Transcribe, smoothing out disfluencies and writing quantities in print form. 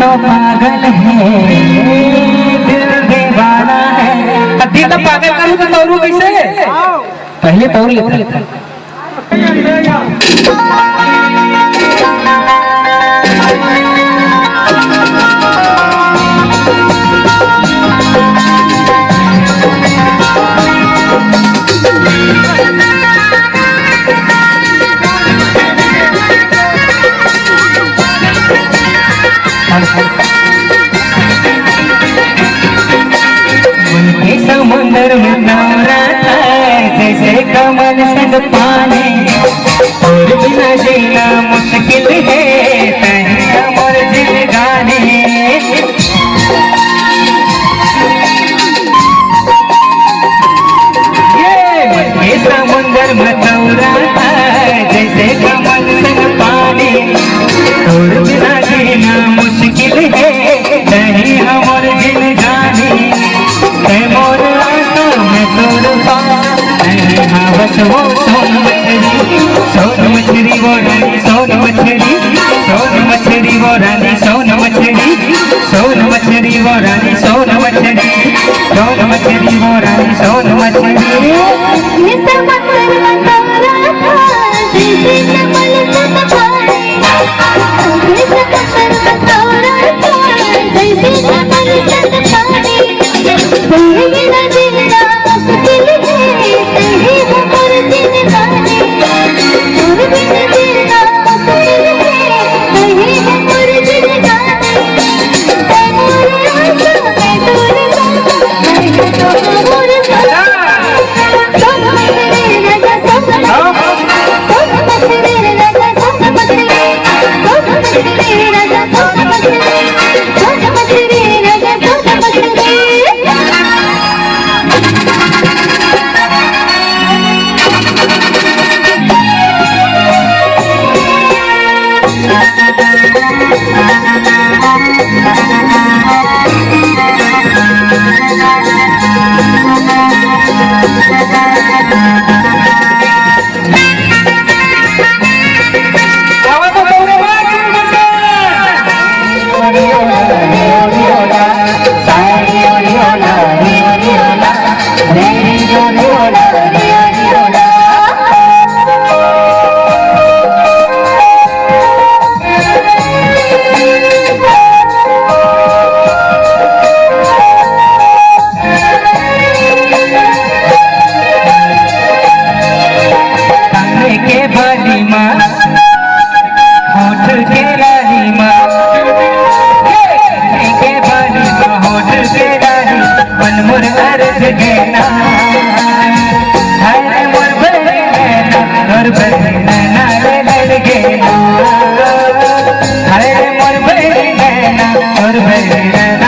दोनों पागल है, दिल दीवाना है। दिल पागल करूँ तो तौरू कैसे? पहले तौर लेते समुंदर में नवराता जैसे कमल संग पानी, और बिना जीना मुश्किल है कहीं अमर जिंदगानी। ये समुंदर में नवराता जैसे कमल संग पानी, और बिना जीना मुश्किल है कहीं अमर जिंदगानी। मोर आशा में तोड़ पावत वो सोन मछली वो रानी, सोन मछली वो रानी, सोन मछली वो रानी, सोन मछली वो रानी, सोन मछली। हरे मोर बहना और बहना